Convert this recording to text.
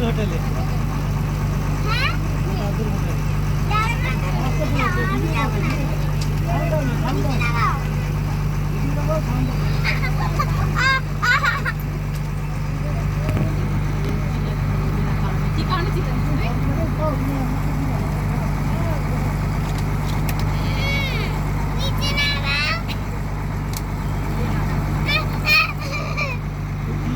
হোটেলে। হ্যাঁ দাদুর হোটেলে। আমি যাব না। খাও দাও না, খাও দাও। লাগাও খাও দাও।